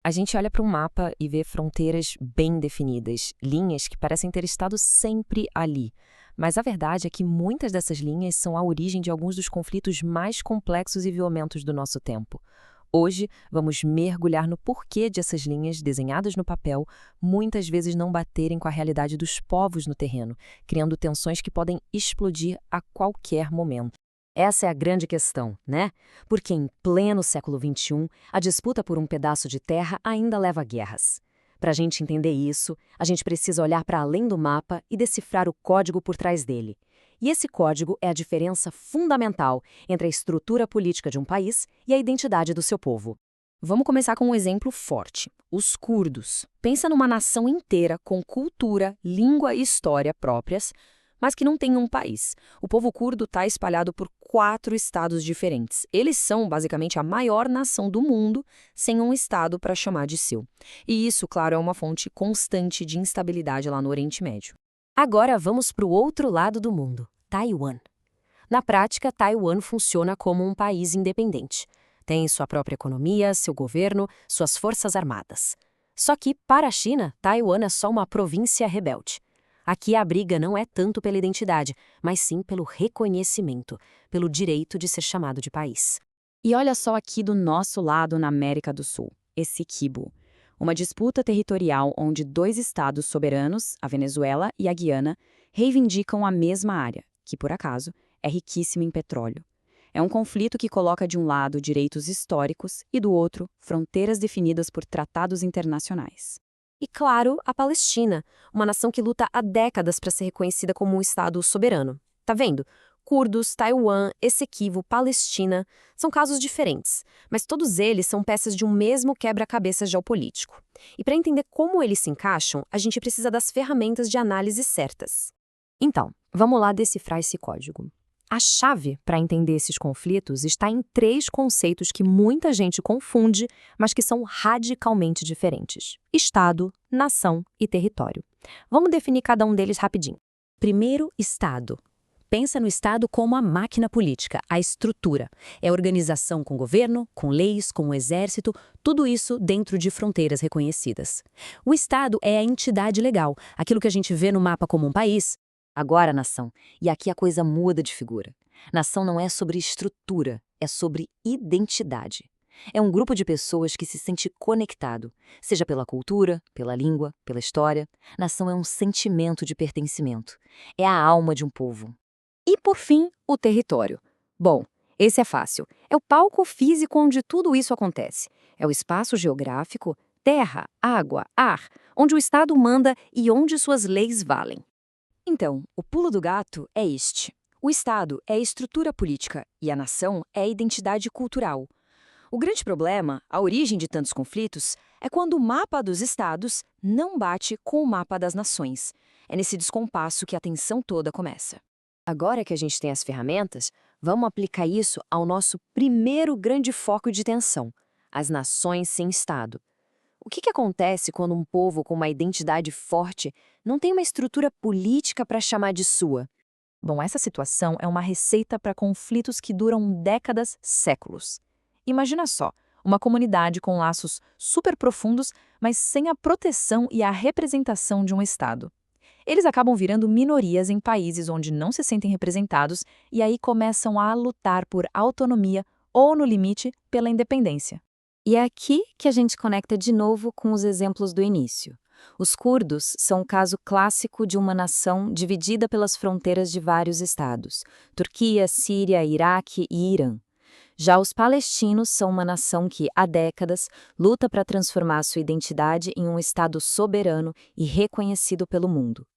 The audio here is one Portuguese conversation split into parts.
A gente olha para um mapa e vê fronteiras bem definidas, linhas que parecem ter estado sempre ali. Mas a verdade é que muitas dessas linhas são a origem de alguns dos conflitos mais complexos e violentos do nosso tempo. Hoje, vamos mergulhar no porquê de essas linhas, desenhadas no papel, muitas vezes não baterem com a realidade dos povos no terreno, criando tensões que podem explodir a qualquer momento. Essa é a grande questão, né? Porque em pleno século XXI, a disputa por um pedaço de terra ainda leva a guerras. Para a gente entender isso, a gente precisa olhar para além do mapa e decifrar o código por trás dele. E esse código é a diferença fundamental entre a estrutura política de um país e a identidade do seu povo. Vamos começar com um exemplo forte: os curdos. Pensa numa nação inteira com cultura, língua e história próprias, mas que não tem um país. O povo curdo está espalhado por 4 estados diferentes. Eles são, basicamente, a maior nação do mundo, sem um estado para chamar de seu. E isso, claro, é uma fonte constante de instabilidade lá no Oriente Médio. Agora vamos para o outro lado do mundo, Taiwan. Na prática, Taiwan funciona como um país independente. Tem sua própria economia, seu governo, suas forças armadas. Só que, para a China, Taiwan é só uma província rebelde. Aqui a briga não é tanto pela identidade, mas sim pelo reconhecimento, pelo direito de ser chamado de país. E olha só aqui do nosso lado na América do Sul, Essequibo. Uma disputa territorial onde 2 estados soberanos, a Venezuela e a Guiana, reivindicam a mesma área, que por acaso é riquíssima em petróleo. É um conflito que coloca de um lado direitos históricos e do outro fronteiras definidas por tratados internacionais. E, claro, a Palestina, uma nação que luta há décadas para ser reconhecida como um Estado soberano. Tá vendo? Curdos, Taiwan, Essequibo, Palestina, são casos diferentes, mas todos eles são peças de um mesmo quebra-cabeça geopolítico. E para entender como eles se encaixam, a gente precisa das ferramentas de análise certas. Então, vamos lá decifrar esse código. A chave para entender esses conflitos está em 3 conceitos que muita gente confunde, mas que são radicalmente diferentes: Estado, nação e território. Vamos definir cada um deles rapidinho. Primeiro, Estado. Pensa no Estado como a máquina política, a estrutura. É a organização com governo, com leis, com o exército, tudo isso dentro de fronteiras reconhecidas. O Estado é a entidade legal, aquilo que a gente vê no mapa como um país. Agora, nação, e aqui a coisa muda de figura. Nação não é sobre estrutura, é sobre identidade. É um grupo de pessoas que se sente conectado, seja pela cultura, pela língua, pela história. Nação é um sentimento de pertencimento. É a alma de um povo. E, por fim, o território. Bom, esse é fácil. É o palco físico onde tudo isso acontece. É o espaço geográfico, terra, água, ar, onde o Estado manda e onde suas leis valem. Então, o pulo do gato é este. O Estado é a estrutura política e a nação é a identidade cultural. O grande problema, a origem de tantos conflitos, é quando o mapa dos Estados não bate com o mapa das nações. É nesse descompasso que a tensão toda começa. Agora que a gente tem as ferramentas, vamos aplicar isso ao nosso primeiro grande foco de tensão: as nações sem Estado. O que acontece quando um povo com uma identidade forte não tem uma estrutura política para chamar de sua? Bom, essa situação é uma receita para conflitos que duram décadas, séculos. Imagina só, uma comunidade com laços super profundos, mas sem a proteção e a representação de um Estado. Eles acabam virando minorias em países onde não se sentem representados e aí começam a lutar por autonomia ou, no limite, pela independência. E é aqui que a gente conecta de novo com os exemplos do início. Os curdos são um caso clássico de uma nação dividida pelas fronteiras de vários estados: Turquia, Síria, Iraque e Irã. Já os palestinos são uma nação que, há décadas, luta para transformar sua identidade em um estado soberano e reconhecido pelo mundo.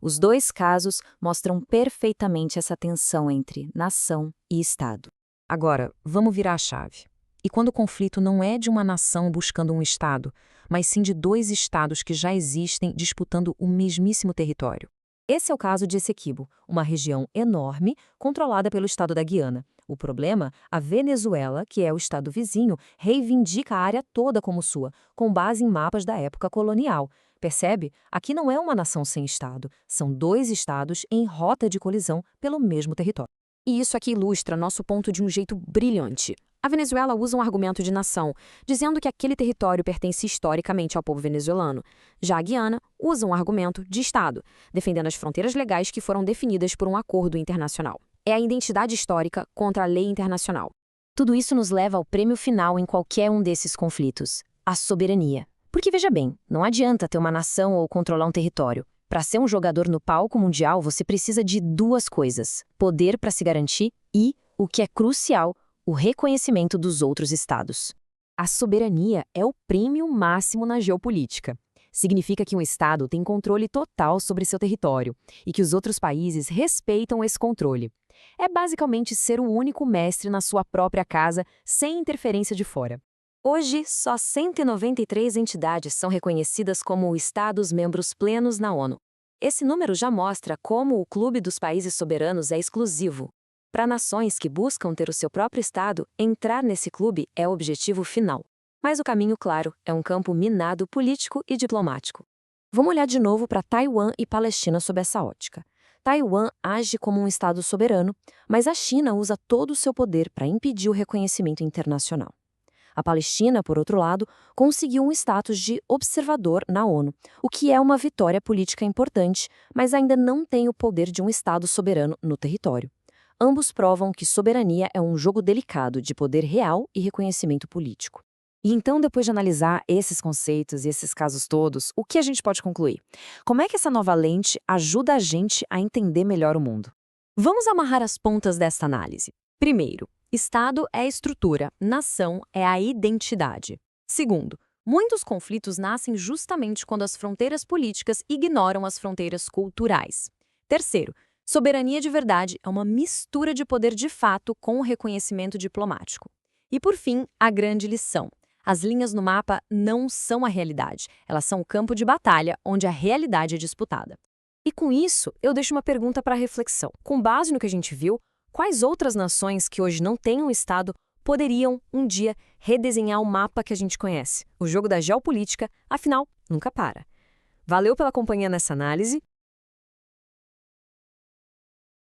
Os 2 casos mostram perfeitamente essa tensão entre nação e Estado. Agora, vamos virar a chave. E quando o conflito não é de uma nação buscando um Estado, mas sim de 2 estados que já existem disputando o mesmíssimo território? Esse é o caso de Essequibo, uma região enorme controlada pelo estado da Guiana. O problema, a Venezuela, que é o estado vizinho, reivindica a área toda como sua, com base em mapas da época colonial. Percebe? Aqui não é uma nação sem Estado, são 2 estados em rota de colisão pelo mesmo território. E isso aqui ilustra nosso ponto de um jeito brilhante. A Venezuela usa um argumento de nação, dizendo que aquele território pertence historicamente ao povo venezuelano. Já a Guiana usa um argumento de Estado, defendendo as fronteiras legais que foram definidas por um acordo internacional. É a identidade histórica contra a lei internacional. Tudo isso nos leva ao prêmio final em qualquer um desses conflitos: a soberania. Porque veja bem, não adianta ter uma nação ou controlar um território. Para ser um jogador no palco mundial, você precisa de duas coisas: poder para se garantir e, o que é crucial, o reconhecimento dos outros estados. A soberania é o prêmio máximo na geopolítica. Significa que um estado tem controle total sobre seu território e que os outros países respeitam esse controle. É basicamente ser o único mestre na sua própria casa, sem interferência de fora. Hoje, só 193 entidades são reconhecidas como Estados-membros plenos na ONU. Esse número já mostra como o clube dos países soberanos é exclusivo. Para nações que buscam ter o seu próprio Estado, entrar nesse clube é o objetivo final. Mas o caminho, claro, é um campo minado político e diplomático. Vamos olhar de novo para Taiwan e Palestina sob essa ótica. Taiwan age como um Estado soberano, mas a China usa todo o seu poder para impedir o reconhecimento internacional. A Palestina, por outro lado, conseguiu um status de observador na ONU, o que é uma vitória política importante, mas ainda não tem o poder de um Estado soberano no território. Ambos provam que soberania é um jogo delicado de poder real e reconhecimento político. E então, depois de analisar esses conceitos e esses casos todos, o que a gente pode concluir? Como é que essa nova lente ajuda a gente a entender melhor o mundo? Vamos amarrar as pontas desta análise. Primeiro, Estado é a estrutura, nação é a identidade. Segundo, muitos conflitos nascem justamente quando as fronteiras políticas ignoram as fronteiras culturais. Terceiro, soberania de verdade é uma mistura de poder de fato com o reconhecimento diplomático. E por fim, a grande lição. As linhas no mapa não são a realidade, elas são o campo de batalha onde a realidade é disputada. E com isso, eu deixo uma pergunta para reflexão. Com base no que a gente viu, quais outras nações que hoje não têm um Estado poderiam, um dia, redesenhar o mapa que a gente conhece? O jogo da geopolítica, afinal, nunca para. Valeu pela companhia nessa análise